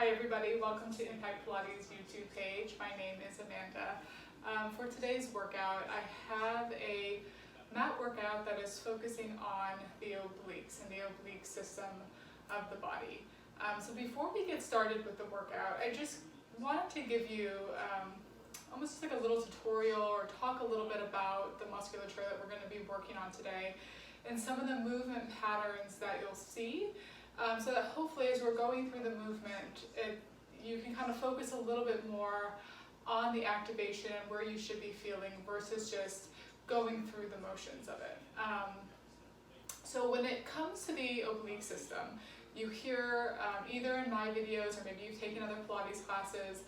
Hi everybody, welcome to Impact Pilates YouTube page. My name is Amanda. For today's workout, I have a mat workout that is focusing on the obliques and the oblique system of the body. So before we get started with the workout, I just wanted to give you almost like a little tutorial or talk a little bit about the musculature that we're going to be working on today and some of the movement patterns that you'll see. So that hopefully as we're going through the movement, you can kind of focus a little bit more on the activation and where you should be feeling versus just going through the motions of it. So when it comes to the oblique system, you hear either in my videos or maybe you've taken other Pilates classes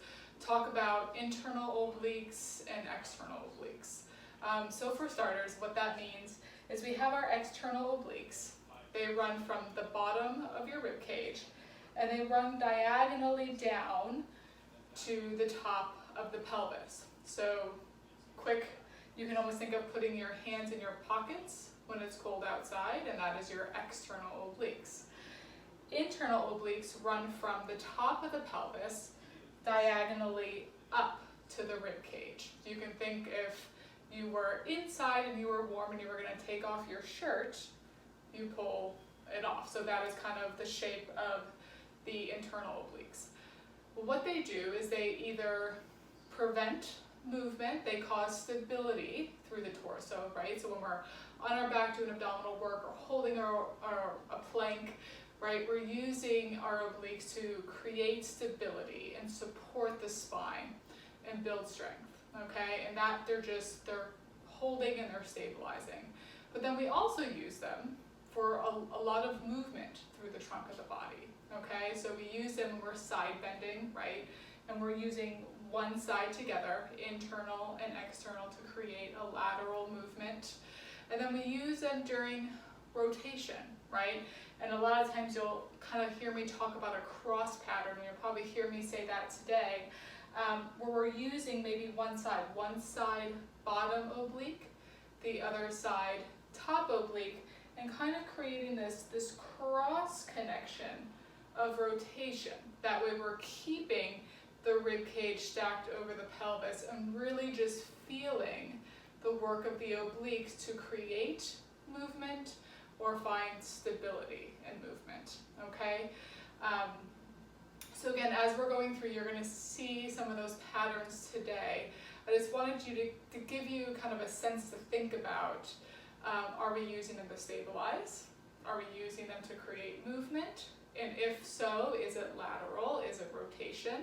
talk about internal obliques and external obliques. So for starters, what that means is we have our external obliques. They run from the bottom of your rib cage and they run diagonally down to the top of the pelvis. So quick, you can almost think of putting your hands in your pockets when it's cold outside, and that is your external obliques. Internal obliques run from the top of the pelvis diagonally up to the rib cage. You can think if you were inside and you were warm and you were going to take off your shirt, you pull it off. So that is kind of the shape of the internal obliques. What they do is they either prevent movement, they cause stability through the torso, right? So when we're on our back doing abdominal work or holding a plank, right, we're using our obliques to create stability and support the spine and build strength, okay? And that they're holding and they're stabilizing. But then we also use them for a lot of movement through the trunk of the body, okay? So we use them when we're side bending, right? And we're using one side together, internal and external, to create a lateral movement. And then we use them during rotation, right? And a lot of times you'll kind of hear me talk about a cross pattern, and you'll probably hear me say that today, where we're using maybe one side bottom oblique, the other side top oblique, and kind of creating this cross connection of rotation. That way we're keeping the rib cage stacked over the pelvis and really just feeling the work of the obliques to create movement or find stability in movement, okay? So again, as we're going through, you're gonna see some of those patterns today. I just wanted to give you kind of a sense to think about. Are we using them to stabilize? Are we using them to create movement? And if so, is it lateral? Is it rotation?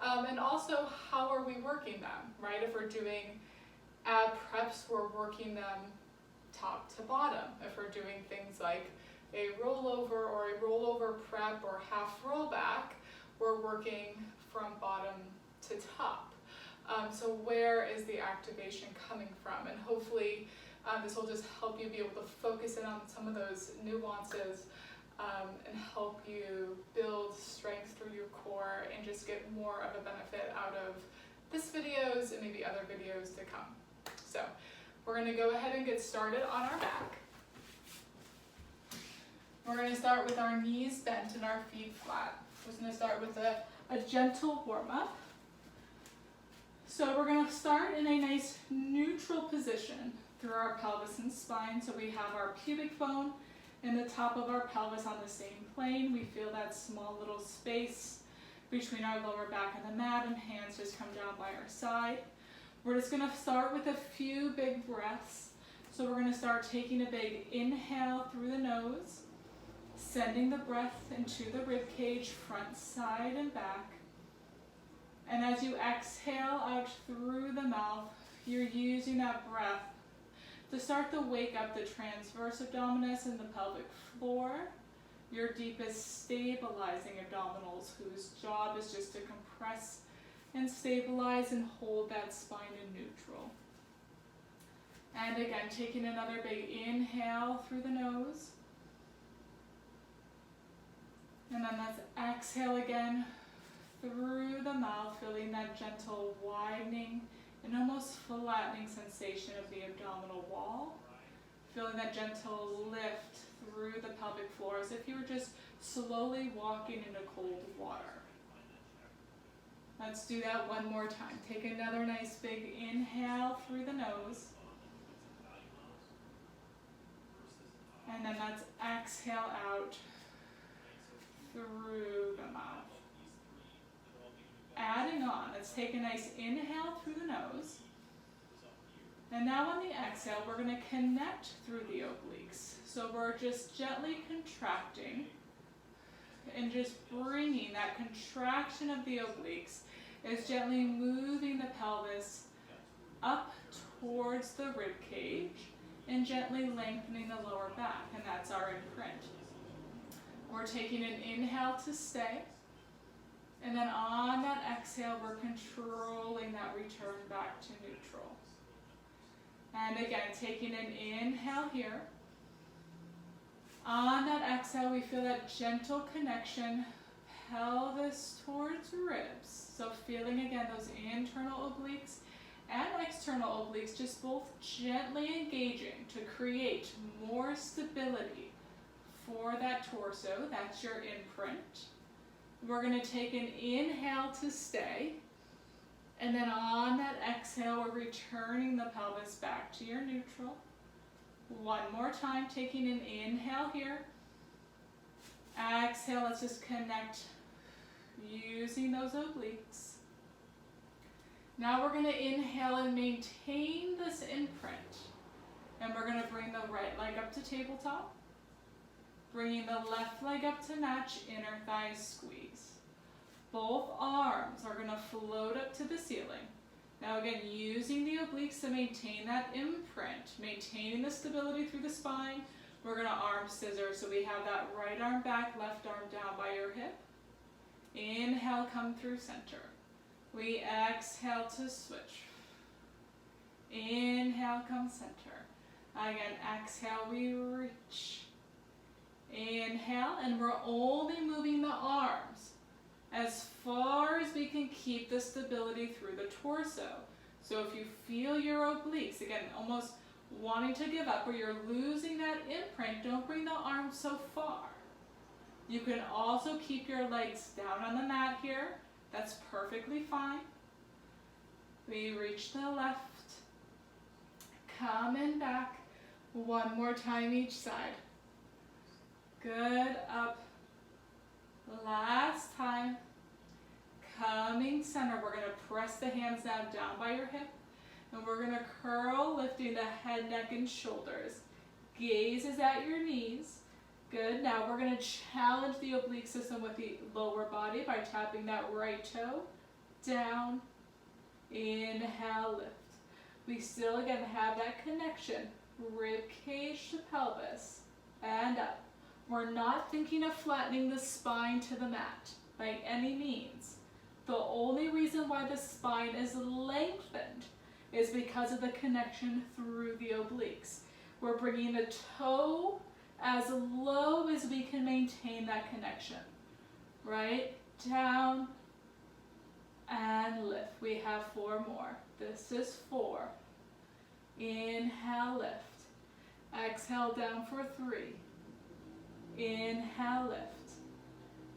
And also, how are we working them, right? If we're doing ab preps, we're working them top to bottom. If we're doing things like a rollover or a rollover prep or half rollback, we're working from bottom to top. So where is the activation coming from? And hopefully this will just help you be able to focus in on some of those nuances and help you build strength through your core and just get more of a benefit out of this videos and maybe other videos to come. So we're going to go ahead and get started on our back. We're going to start with our knees bent and our feet flat. We're just going to start with a gentle warm-up. So we're going to start in a nice neutral position through our pelvis and spine. So we have our pubic bone and the top of our pelvis on the same plane. We feel that small little space between our lower back and the mat, and hands just come down by our side. We're just going to start with a few big breaths. So we're going to start taking a big inhale through the nose, sending the breath into the rib cage, front, side, and back. And as you exhale out through the mouth, you're using that breath to start to wake up the transverse abdominis and the pelvic floor, your deepest stabilizing abdominals, whose job is just to compress and stabilize and hold that spine in neutral. And again, taking another big inhale through the nose. And then let's exhale again through the mouth, feeling that gentle widening and almost flattening sensation of the abdominal wall. Feeling that gentle lift through the pelvic floor as if you were just slowly walking into cold water. Let's do that one more time. Take another nice big inhale through the nose. And then let's exhale out through the mouth. Adding on, let's take a nice inhale through the nose. And now on the exhale, we're going to connect through the obliques. So we're just gently contracting and just bringing that contraction of the obliques is gently moving the pelvis up towards the rib cage and gently lengthening the lower back, and that's our imprint. We're taking an inhale to stay, and then on that exhale, we're controlling that return back to neutral. And again, taking an inhale here. On that exhale, we feel that gentle connection, pelvis towards ribs. So feeling again those internal obliques and external obliques just both gently engaging to create more stability for that torso. That's your imprint. We're going to take an inhale to stay. And then on that exhale, we're returning the pelvis back to your neutral. One more time, taking an inhale here. Exhale, let's just connect using those obliques. Now we're going to inhale and maintain this imprint. And we're going to bring the right leg up to tabletop. Bringing the left leg up to match, inner thighs squeeze. Both arms are going to float up to the ceiling. Now again, using the obliques to maintain that imprint, maintaining the stability through the spine, we're going to arm scissors. So we have that right arm back, left arm down by your hip. Inhale, come through center. We exhale to switch. Inhale, come center. Again, exhale, we reach. Inhale, and we're only moving the arms as far as we can keep the stability through the torso. So if you feel your obliques, again, almost wanting to give up or you're losing that imprint, don't bring the arms so far. You can also keep your legs down on the mat here. That's perfectly fine. We reach the left, coming back, one more time each side. Good, up. Last time, coming center, we're going to press the hands down by your hip, and we're going to curl, lifting the head, neck, and shoulders. Gaze is at your knees. Good, now we're going to challenge the oblique system with the lower body by tapping that right toe down. Inhale, lift. We still again have that connection, rib cage to pelvis, and up. We're not thinking of flattening the spine to the mat by any means. The only reason why the spine is lengthened is because of the connection through the obliques. We're bringing the toe as low as we can maintain that connection. Right? Down and lift. We have 4 more. This is 4. Inhale, lift. Exhale down for 3. Inhale, lift.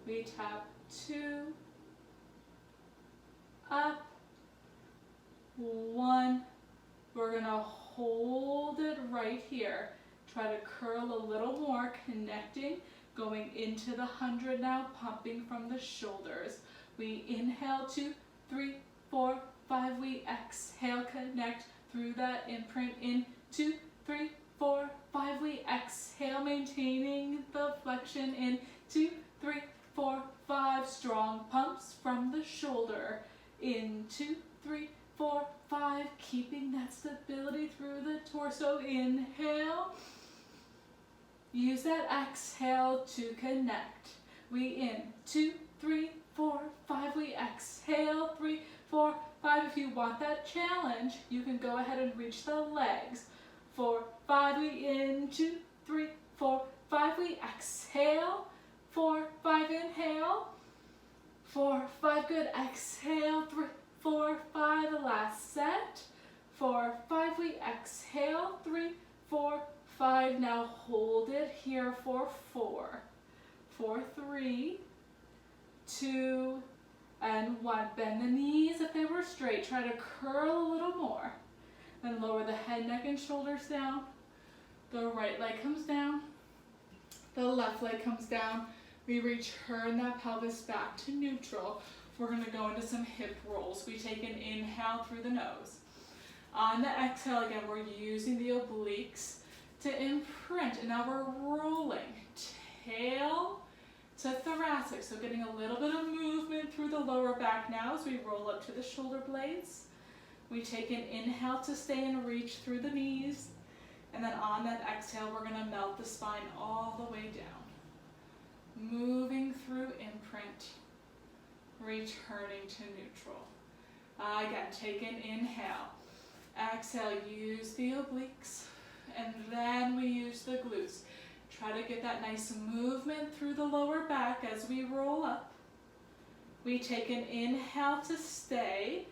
We tap 2, up, 1. We're going to hold it right here. Try to curl a little more, connecting, going into the 100 now, pumping from the shoulders. We inhale 2, 3, 4, 5. We exhale, connect through that imprint in 2, 3, 4, 5. We exhale, maintaining the flexion in 2, 3, 4, 5. Strong pumps from the shoulder in 2, 3, 4, 5. Keeping that stability through the torso. Inhale. Use that exhale to connect. We in 2, 3, 4, 5. We exhale 3, 4, 5. If you want that challenge, you can go ahead and reach the legs. 4, 5. We in 2, 3, 4, 5. We exhale. 4, 5. Inhale. 4, 5. Good. Exhale. 3, 4, 5. The last set. 4, 5. We exhale. 3, 4, 5. Now hold it here for 4. 4, 3, 2, And 1, bend the knees if they were straight. Try to curl a little more. Then lower the head, neck, and shoulders down. The right leg comes down. The left leg comes down. We return that pelvis back to neutral. We're going to go into some hip rolls. We take an inhale through the nose. On the exhale, again, we're using the obliques to imprint. And now we're rolling. Tail to thoracic. So getting a little bit of movement through the lower back now as we roll up to the shoulder blades. We take an inhale to stay and reach through the knees. And then on that exhale, we're going to melt the spine all the way down. Moving through imprint, returning to neutral. Again, take an inhale. Exhale, use the obliques. And then we use the glutes. Try to get that nice movement through the lower back as we roll up. We take an inhale to stay.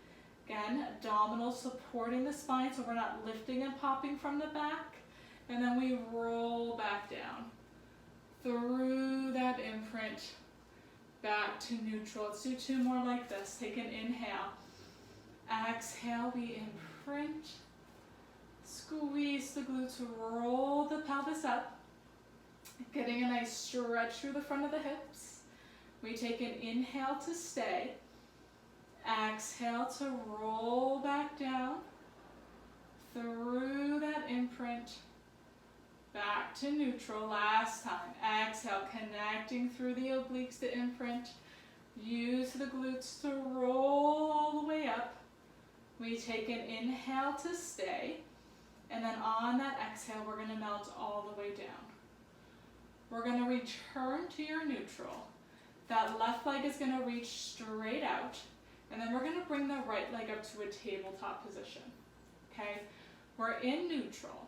Again, abdominal supporting the spine so we're not lifting and popping from the back. And then we roll back down through that imprint back to neutral. Let's do 2 more like this. Take an inhale. Exhale, we imprint. Squeeze the glutes, roll the pelvis up. Getting a nice stretch through the front of the hips. We take an inhale to stay. Exhale to roll back down through that imprint back to neutral. Last time. Exhale, connecting through the obliques to imprint. Use the glutes to roll all the way up. We take an inhale to stay. And then on that exhale, we're going to melt all the way down. We're going to return to your neutral. That left leg is going to reach straight out. And then we're going to bring the right leg up to a tabletop position. Okay? We're in neutral.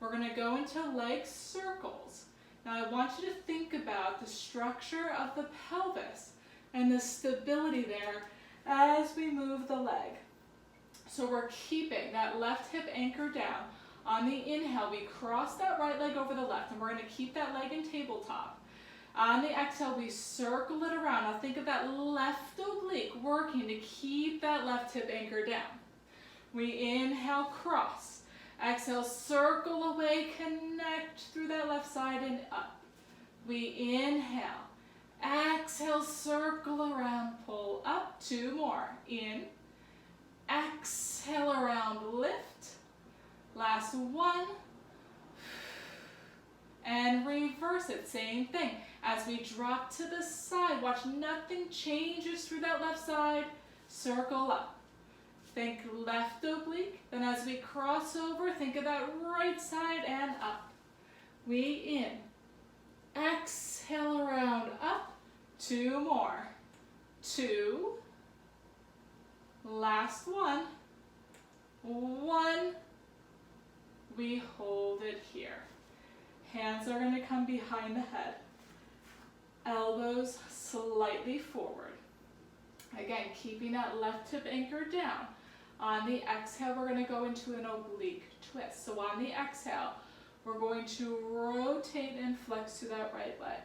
We're going to go into leg circles. Now I want you to think about the structure of the pelvis and the stability there as we move the leg. So we're keeping that left hip anchored down. On the inhale, we cross that right leg over the left, and we're going to keep that leg in tabletop. On the exhale, we circle it around. Now think of that left oblique working to keep that left hip anchored down. We inhale, cross. Exhale, circle away, connect through that left side and up. We inhale. Exhale, circle around, pull up. 2 more. In. Exhale around, lift. Last 1. And reverse it, same thing. As we drop to the side, watch nothing changes through that left side. Circle up. Think left oblique. Then as we cross over, think of that right side and up. We in. Exhale around, up. 2 more. 2. Last 1. 1. We hold it here. Hands are going to come behind the head. Elbows slightly forward. Again, keeping that left hip anchored down. On the exhale, we're going to go into an oblique twist. So on the exhale, we're going to rotate and flex to that right leg.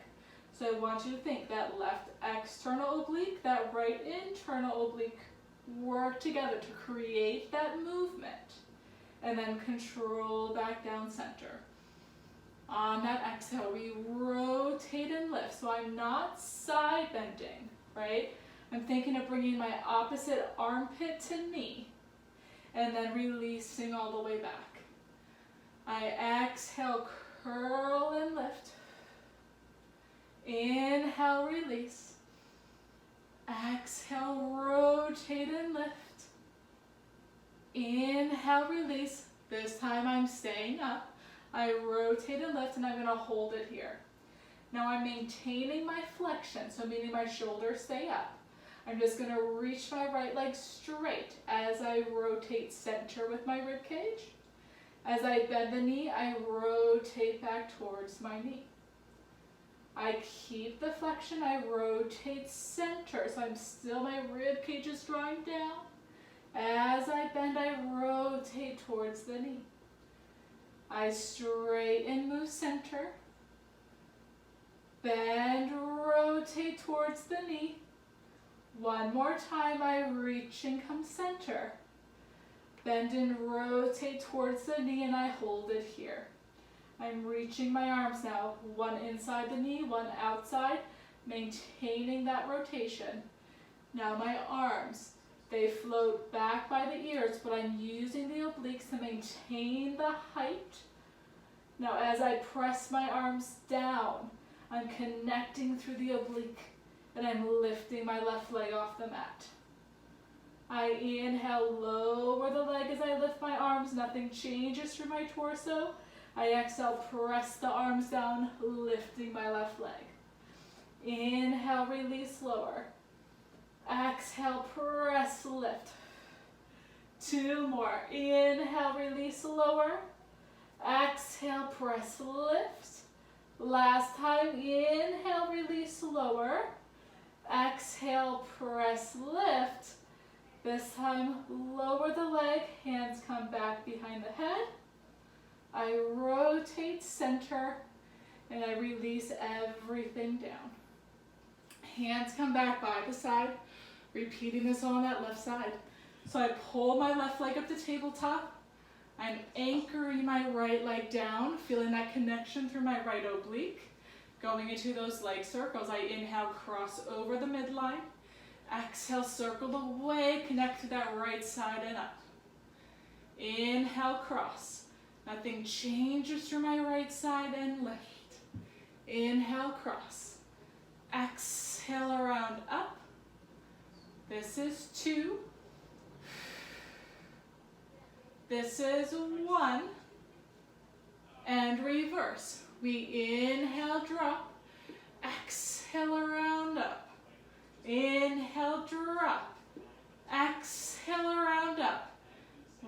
So I want you to think that left external oblique, that right internal oblique work together to create that movement. And then control back down center. On that exhale, we rotate and lift. So I'm not side bending, right? I'm thinking of bringing my opposite armpit to knee. And then releasing all the way back. I exhale, curl and lift. Inhale, release. Exhale, rotate and lift. Inhale, release. This time I'm staying up. I rotate and lift, and I'm going to hold it here. Now I'm maintaining my flexion, so meaning my shoulders stay up. I'm just going to reach my right leg straight as I rotate center with my rib cage. As I bend the knee, I rotate back towards my knee. I keep the flexion, I rotate center, so I'm still, my rib cage is drawing down. As I bend, I rotate towards the knee. I straighten, move center. Bend, rotate towards the knee. One more time, I reach and come center. Bend and rotate towards the knee and I hold it here. I'm reaching my arms now, one inside the knee, one outside, maintaining that rotation. Now my arms, they float back by the ears, but I'm using the obliques to maintain the height. Now as I press my arms down, I'm connecting through the oblique and I'm lifting my left leg off the mat. I inhale, lower the leg as I lift my arms, nothing changes through my torso. I exhale, press the arms down, lifting my left leg. Inhale, release, lower. Exhale, press, lift. Two more. Inhale, release, lower. Exhale, press, lift. Last time, inhale, release, lower. Exhale, press, lift. This time, lower the leg, hands come back behind the head. I rotate center, and I release everything down. Hands come back by the side, repeating this on that left side. So I pull my left leg up to tabletop. I'm anchoring my right leg down, feeling that connection through my right oblique. Going into those leg circles, I inhale, cross over the midline. Exhale, circle the way, connect to that right side and up. Inhale, cross. Nothing changes through my right side and lift. Inhale, cross. Exhale, around, up. This is 2. This is 1. And reverse. We inhale, drop. Exhale, around, up. Inhale, drop. Exhale, around, up.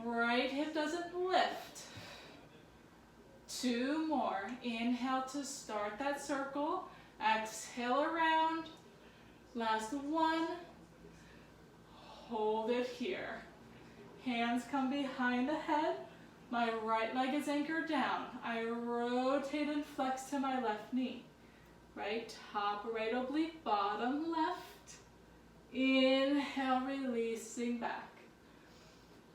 Right hip doesn't lift. 2 more. Inhale to start that circle. Exhale, around. Last 1. Hold it here. Hands come behind the head. My right leg is anchored down. I rotate and flex to my left knee. Right, top right oblique, bottom left. Inhale, releasing back.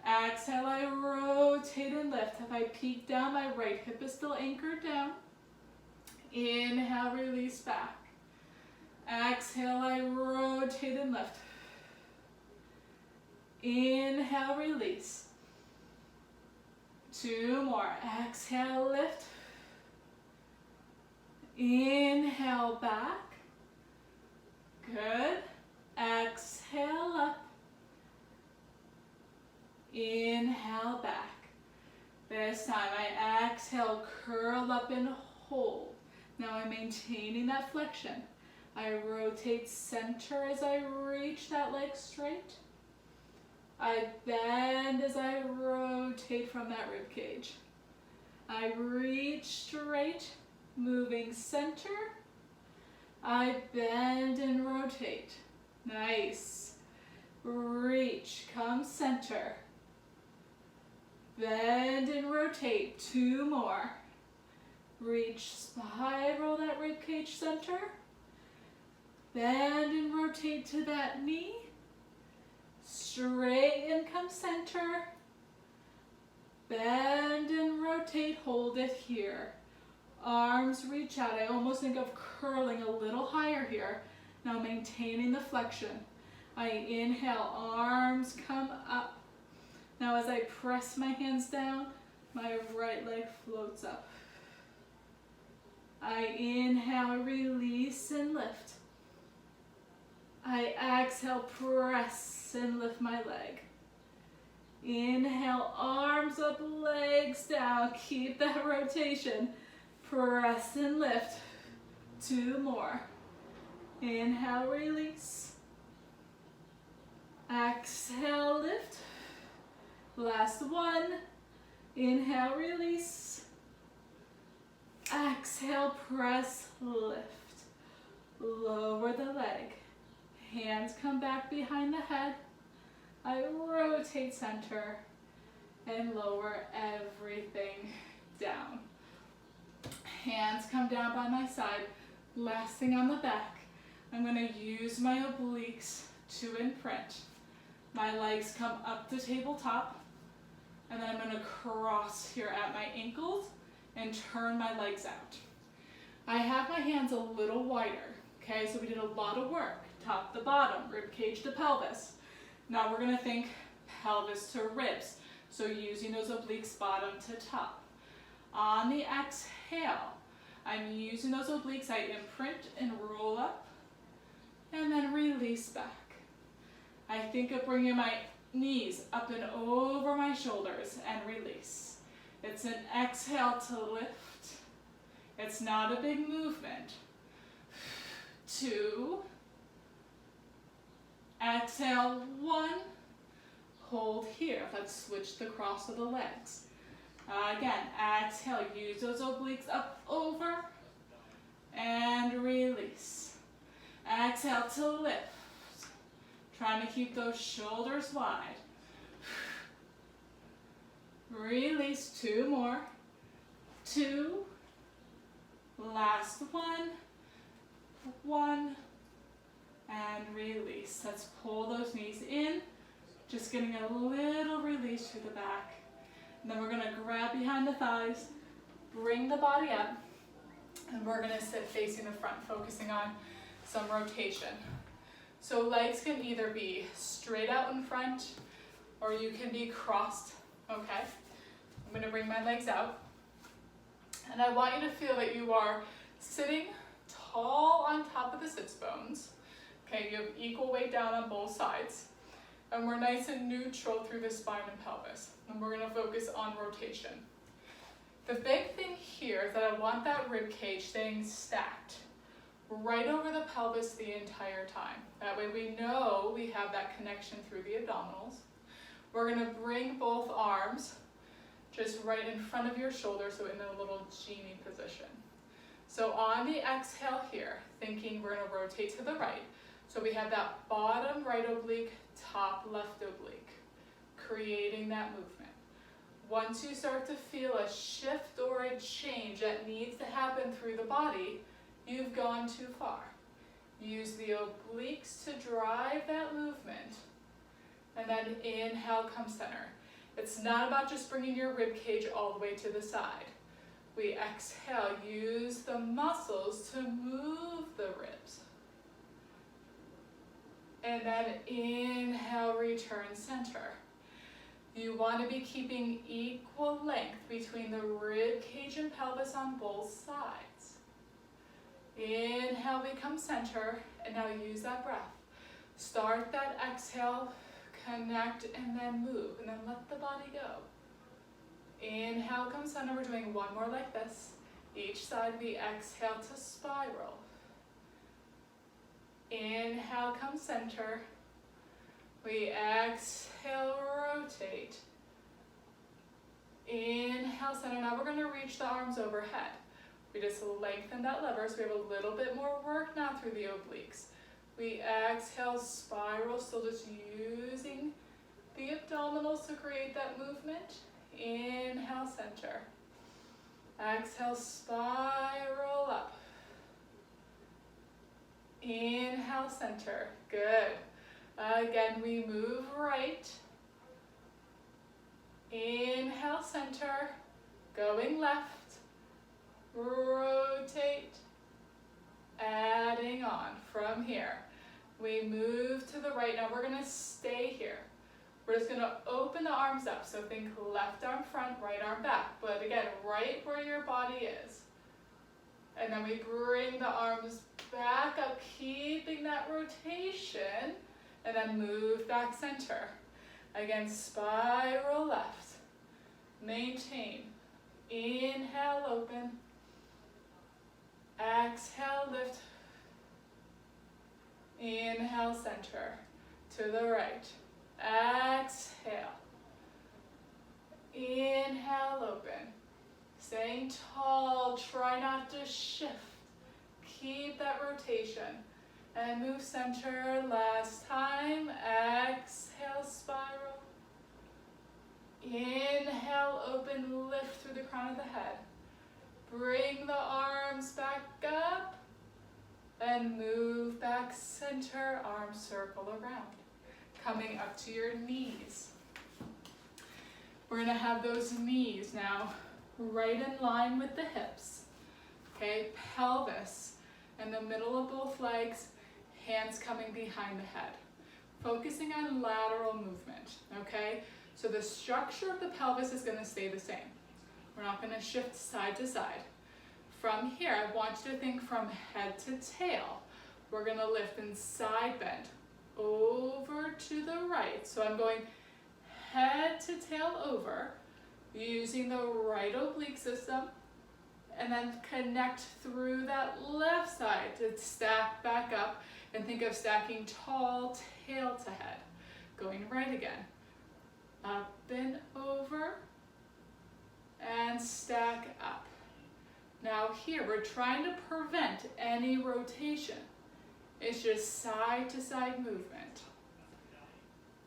Exhale, I rotate and lift. If I peek down, my right hip is still anchored down. Inhale, release back. Exhale, I rotate and lift. Inhale, release. 2 more. Exhale, lift. Inhale, back. Good. Exhale, up. Inhale, back. This time I exhale, curl up and hold. Now I'm maintaining that flexion. I rotate center as I reach that leg straight. I bend as I rotate from that rib cage. I reach straight, moving center. I bend and rotate. Nice. Reach, come center. Bend and rotate. 2 more. Reach, spiral that rib cage center. Bend and rotate to that knee. Straighten, come center. Bend and rotate, hold it here. Arms reach out. I almost think of curling a little higher here. Now maintaining the flexion. I inhale, arms come up. Now as I press my hands down, my right leg floats up. I inhale, release and lift. I exhale, press and lift my leg. Inhale, arms up, legs down. Keep that rotation. Press and lift. 2 more. Inhale, release. Exhale, lift. Last 1. Inhale, release. Exhale, press, lift. Lower the leg. Hands come back behind the head. I rotate center and lower everything down. Hands come down by my side. Last thing on the back. I'm going to use my obliques to imprint. My legs come up to tabletop, and then I'm going to cross here at my ankles and turn my legs out. I have my hands a little wider, okay? So we did a lot of work, top to bottom, rib cage to pelvis. Now we're going to think pelvis to ribs, so using those obliques bottom to top. On the exhale, I'm using those obliques, I imprint and roll up, and then release back. I think of bringing my knees up and over my shoulders and release. It's an exhale to lift. It's not a big movement. 2. Exhale, 1. Hold here. Let's switch the cross of the legs. Again, exhale, use those obliques up over and release. Exhale to lift. Trying to keep those shoulders wide. Release, 2 more. 2. Last 1. 1. And release. Let's pull those knees in. Just getting a little release through the back. And then we're going to grab behind the thighs, bring the body up, and we're going to sit facing the front, focusing on some rotation. So legs can either be straight out in front, or you can be crossed, okay? I'm going to bring my legs out, and I want you to feel that you are sitting tall on top of the sits bones, okay? You have equal weight down on both sides, and we're nice and neutral through the spine and pelvis, and we're going to focus on rotation. The big thing here is that I want that rib cage staying stacked right over the pelvis the entire time. That way we know we have that connection through the abdominals. We're going to bring both arms just right in front of your shoulder, so in a little genie position. So on the exhale here, thinking we're going to rotate to the right. So we have that bottom right oblique, top left oblique, creating that movement. Once you start to feel a shift or a change that needs to happen through the body, you've gone too far. Use the obliques to drive that movement, and then inhale, come center. It's not about just bringing your rib cage all the way to the side. We exhale, use the muscles to move the ribs. And then inhale, return center. You want to be keeping equal length between the rib cage and pelvis on both sides. Inhale, become center, and now use that breath. Start that exhale, connect, and then move, and then let the body go. Inhale, come center. We're doing one more like this. Each side we exhale to spiral. Inhale, come center. We exhale, rotate. Inhale, center. Now we're going to reach the arms overhead. We just lengthen that lever, so we have a little bit more work now through the obliques. We exhale, spiral, still just using the abdominals to create that movement. Inhale, center. Exhale, spiral up. Inhale, center. Good. Again, we move right. Inhale, center. Going left. Rotate. Adding on from here. We move to the right. Now we're going to stay here. We're just going to open the arms up. So think left arm front, right arm back. But again, right where your body is. And then we bring the arms back up, keeping that rotation. And then move back center. Again, spiral left. Maintain. Inhale, open. Exhale, lift. Inhale, center. To the right. Exhale. Inhale, open. Staying tall, try not to shift. Keep that rotation. And move center, last time. Exhale, spiral. Inhale, open, lift through the crown of the head. Bring the arms back up. and move back center, arms circle around. Coming up to your knees. We're gonna have those knees now right in line with the hips. Okay, pelvis in the middle of both legs, hands coming behind the head. Focusing on lateral movement, okay? So the structure of the pelvis is gonna stay the same. We're not gonna shift side to side. From here, I want you to think from head to tail. We're gonna lift and side bend over to the right. So I'm going head to tail over, using the right oblique system, and then connect through that left side to stack back up, and think of stacking tall tail to head. Going right again. Up and over, and stack up. Now here, we're trying to prevent any rotation. It's just side to side movement.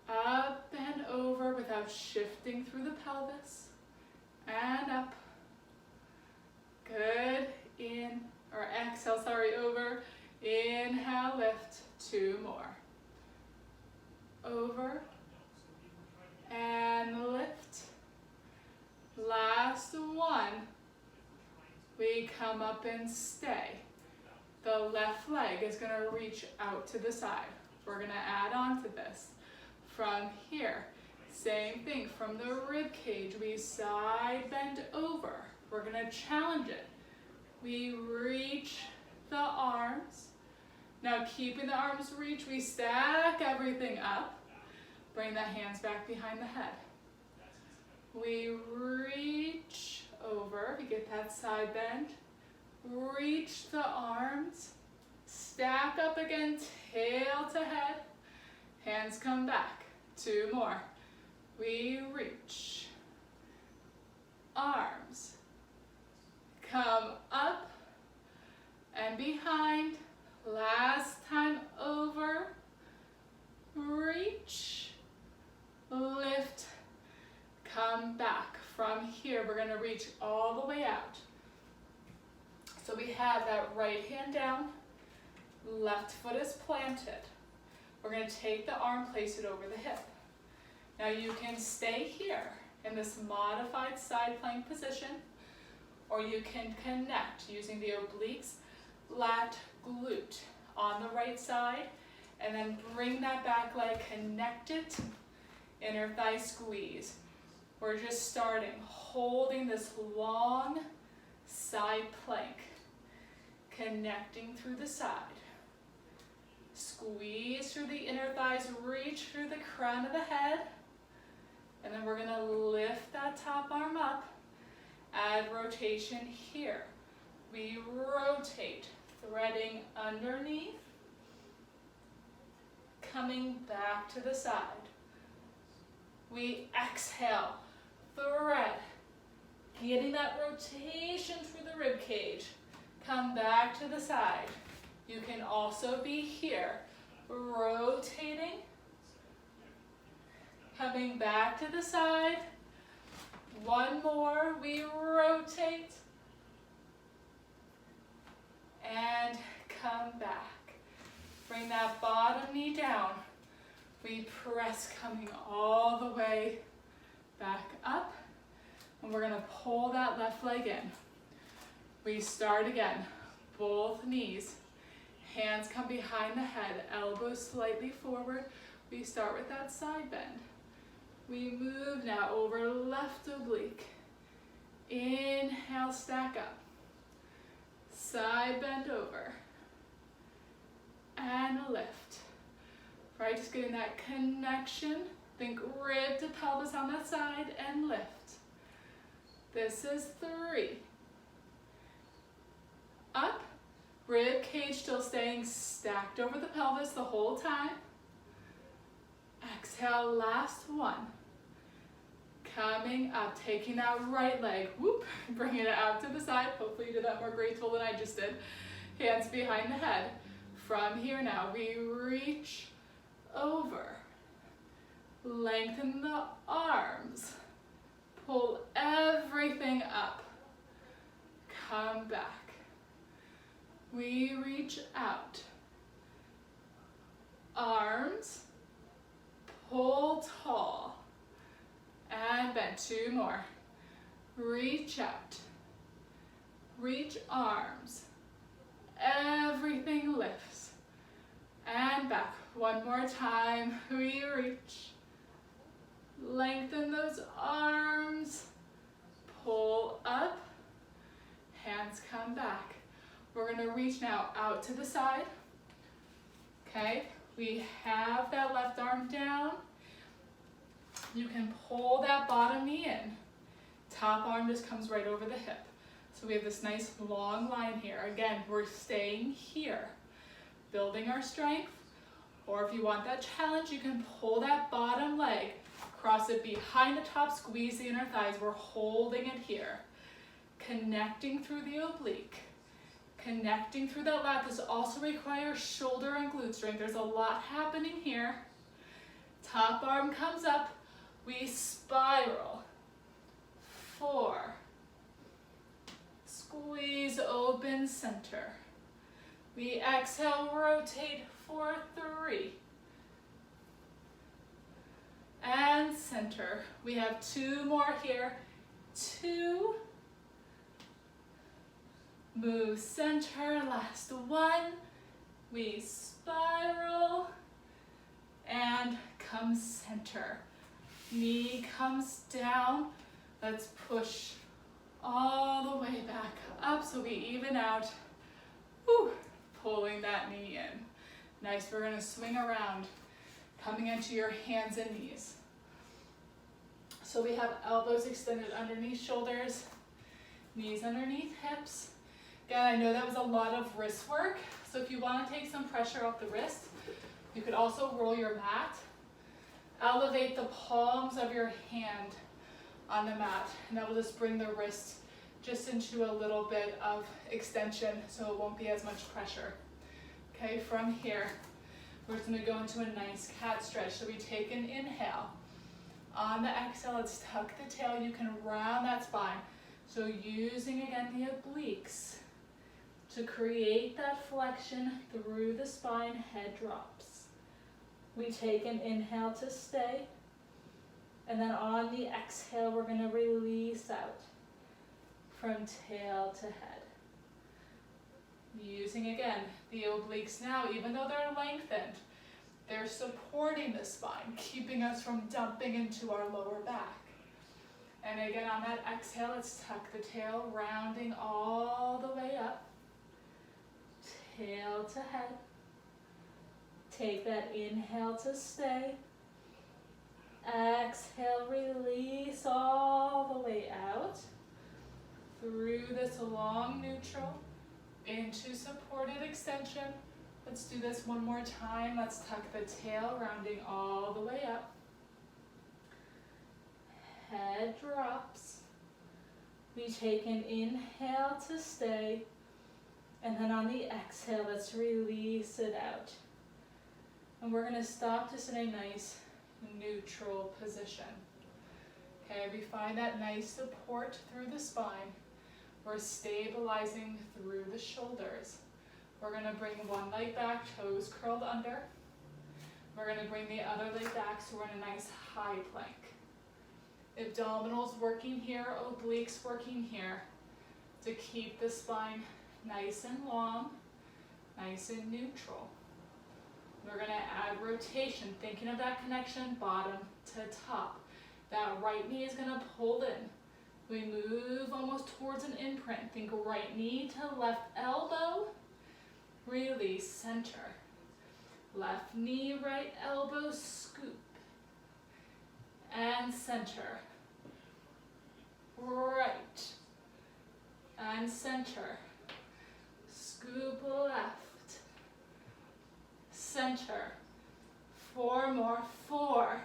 Up and over without shifting through the pelvis. And up. Good. In, or exhale, sorry, over. Inhale, lift. 2 more. Over. And lift. Last one. We come up and stay. The left leg is going to reach out to the side. We're going to add on to this. From here, same thing. From the rib cage, we side bend over. We're going to challenge it. We reach the arms. Now keeping the arms reach, we stack everything up. Bring the hands back behind the head. We reach over. We get that side bend. Reach the arms. Stack up again, tail to head. Hands come back. 2 more. We reach. Arms. Come up and behind. Last time over. Reach. Lift. Come back. From here, we're going to reach all the way out. So we have that right hand down. Left foot is planted. We're going to take the arm, place it over the hip. Now you can stay here in this modified side plank position, or you can connect using the obliques, lat, glute on the right side, and then bring that back leg connected, inner thigh squeeze. We're just starting, holding this long side plank, connecting through the side. Squeeze through the inner thighs, reach through the crown of the head, and then we're going to lift that top arm up, add rotation here. We rotate, threading underneath, coming back to the side. We exhale, thread, getting that rotation through the rib cage. Come back to the side. You can also be here, rotating, coming back to the side. 1 more, we rotate, and come back. Bring that bottom knee down. We press, coming all the way back up, and we're going to pull that left leg in. We start again, both knees, hands come behind the head, elbows slightly forward. We start with that side bend. We move now over left oblique. Inhale, stack up. Side bend over. And lift. Right, just getting that connection. Think rib to pelvis on that side and lift. This is 3. Up, rib cage still staying stacked over the pelvis the whole time. Exhale, last one. Coming up, taking that right leg, whoop, bringing it out to the side. Hopefully you did that more graceful than I just did. Hands behind the head. From here now, we reach over. Lengthen the arms. Pull everything up. Come back. We reach out. Arms, pull tall, and bend. 2 more. Reach out. Reach arms. Everything lifts. And back. 1 more time. We reach. Lengthen those arms. Pull up. Hands come back. We're going to reach now out to the side. Okay, we have that left arm down. You can pull that bottom knee in. Top arm just comes right over the hip. So we have this nice long line here. Again, we're staying here, building our strength. Or if you want that challenge, you can pull that bottom leg, cross it behind the top, squeeze the inner thighs. We're holding it here. Connecting through the oblique. Connecting through that lat. This also requires shoulder and glute strength. There's a lot happening here. Top arm comes up. We spiral. 4. Squeeze, open, center. We exhale, rotate for 3. And center. We have 2 more here. 2. Move center, last 1. We spiral and come center. Knee comes down. Let's push all the way back up so we even out. Whew. Pulling that knee in. Nice, we're gonna swing around, coming into your hands and knees. So we have elbows extended underneath shoulders, knees underneath hips. Again, I know that was a lot of wrist work, so if you want to take some pressure off the wrist, you could also roll your mat. Elevate the palms of your hand on the mat, and that will just bring the wrist just into a little bit of extension so it won't be as much pressure. Okay, from here, we're just going to go into a nice cat stretch. So we take an inhale. On the exhale, let's tuck the tail. You can round that spine. So using again the obliques to create that flexion through the spine, head drops. We take an inhale to stay, and then on the exhale, we're going to release out from tail to head. Using again the obliques now, even though they're lengthened, they're supporting the spine, keeping us from dumping into our lower back. And again, on that exhale, let's tuck the tail, rounding all the way up. Tail to head. Take that inhale to stay. Exhale, release all the way out. Through this long neutral, into supported extension. Let's do this one more time. Let's tuck the tail, rounding all the way up. Head drops. We take an inhale to stay, and then on the exhale, let's release it out. And we're going to stop just in a nice neutral position. Okay, we find that nice support through the spine. We're stabilizing through the shoulders. We're going to bring one leg back, toes curled under. We're going to bring the other leg back so we're in a nice high plank. Abdominals working here, obliques working here to keep the spine nice and long, nice and neutral. We're going to add rotation, thinking of that connection bottom to top. That right knee is going to pull in. We move almost towards an imprint. Think right knee to left elbow. Release, center. Left knee, right elbow, scoop. And center. Right. And center. Scoop left. Center. 4 more. 4.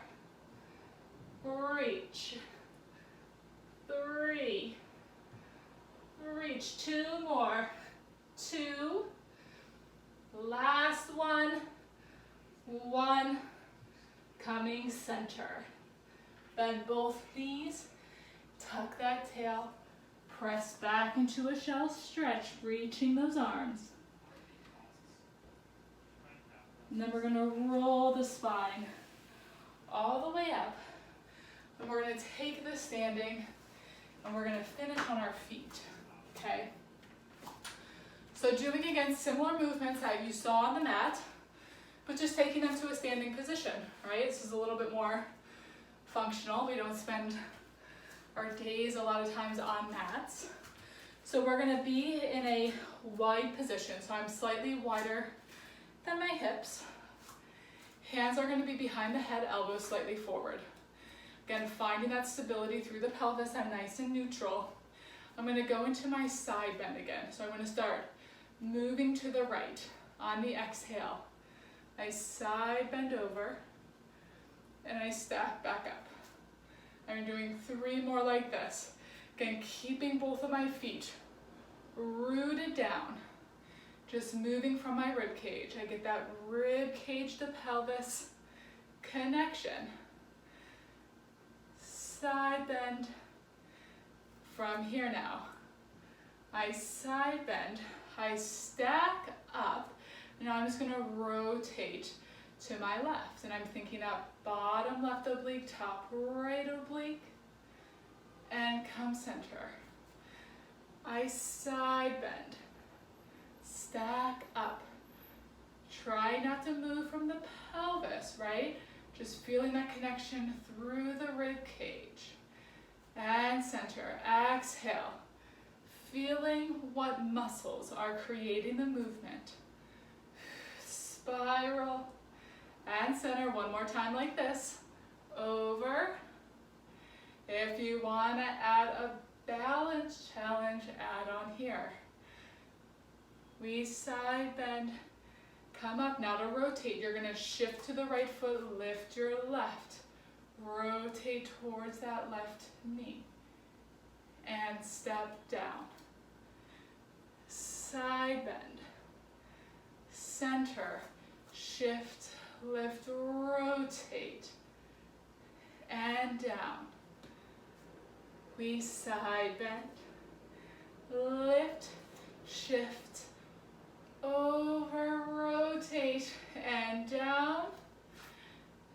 Reach. 3. Reach. 2 more. 2. Last one. 1. Coming center. Bend both knees. Tuck that tail. Press back into a shell stretch, reaching those arms. And then we're gonna roll the spine all the way up. And we're gonna take the standing and we're gonna finish on our feet, okay? So doing, again, similar movements that you saw on the mat, but just taking them to a standing position, right? This is a little bit more functional. We don't spend our days a lot of times on mats. So we're gonna be in a wide position. So I'm slightly wider than my hips. Hands are gonna be behind the head, elbows slightly forward. Again, finding that stability through the pelvis. I'm nice and neutral. I'm gonna go into my side bend again. So I'm gonna start moving to the right on the exhale. I side bend over and I step back up. I'm doing 3 more like this. Again, keeping both of my feet rooted down. Just moving from my rib cage. I get that rib cage to pelvis connection. Side bend. From here now, I side bend, I stack up. Now I'm just gonna rotate to my left. And I'm thinking up bottom left oblique, top right oblique, and come center. I side bend, stack up. Try not to move from the pelvis, right? Just feeling that connection through the rib cage. And center, exhale. Feeling what muscles are creating the movement. Spiral and center, one more time like this. Over. If you want to add a balance challenge, add on here. We side bend, come up. Now to rotate, you're going to shift to the right foot, lift your left. Rotate towards that left knee. And step down. Side bend. Center. Shift, lift, rotate. And down. We side bend. Lift, shift, over, rotate, and down.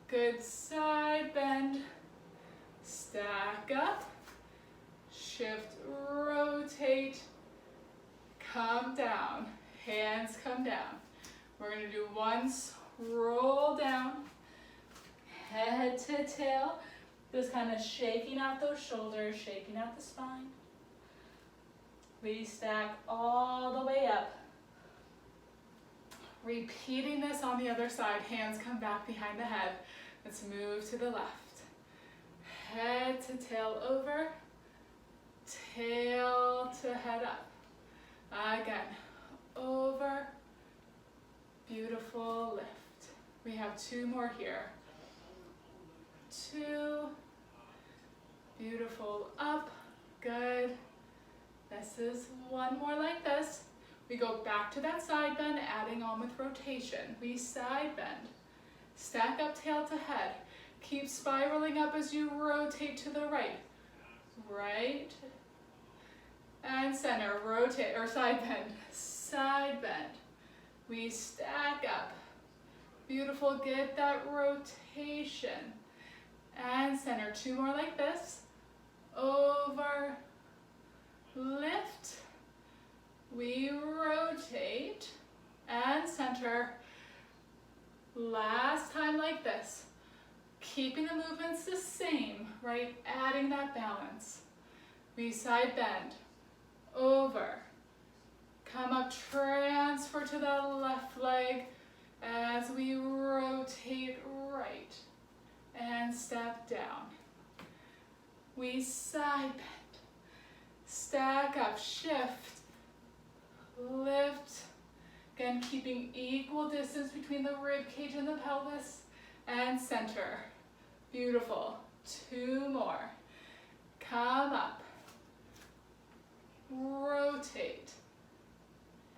Good, side bend, stack up, shift, rotate, come down, hands come down. We're gonna do one roll down, head to tail, just kind of shaking out those shoulders, shaking out the spine. We stack all the way up. Repeating this on the other side, hands come back behind the head. Let's move to the left. Head to tail over, tail to head up. Again, over, beautiful lift. We have 2 more here. 2, beautiful up, good. This is 1 more like this. We go back to that side bend, adding on with rotation. We side bend, stack up tail to head. Keep spiraling up as you rotate to the right. Right and center, rotate, or side bend, side bend. We stack up. Beautiful, get that rotation. And center, 2 more like this. Over, lift. We rotate and center. Last time like this. Keeping the movements the same, right? Adding that balance. We side bend, over. Come up, transfer to the left leg as we rotate right and step down. We side bend, stack up, shift, lift. Again, keeping equal distance between the rib cage and the pelvis, and center. Beautiful. 2 more. Come up. Rotate.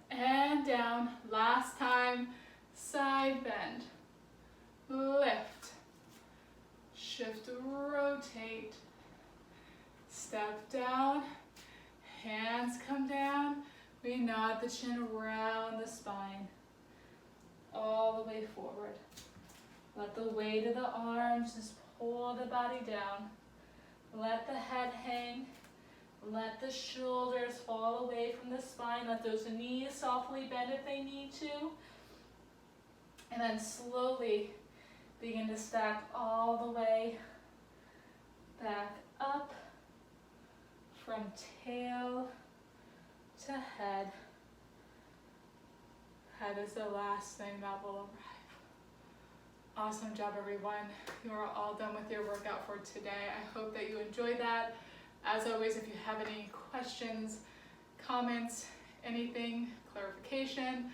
And down. Last time. Side bend. Lift. Shift, rotate. Step down. Hands come down. We nod the chin around the spine. all the way forward. Let the weight of the arms just pull the body down. Let the head hang. Let the shoulders fall away from the spine. Let those knees softly bend if they need to. And then slowly begin to stack all the way back up from tail to head. Head is the last thing that will arrive. Awesome job, everyone. You are all done with your workout for today. I hope that you enjoyed that. As always, if you have any questions, comments, anything, clarification,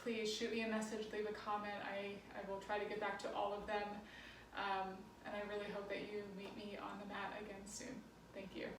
please shoot me a message, leave a comment. I will try to get back to all of them. And I really hope that you meet me on the mat again soon. Thank you.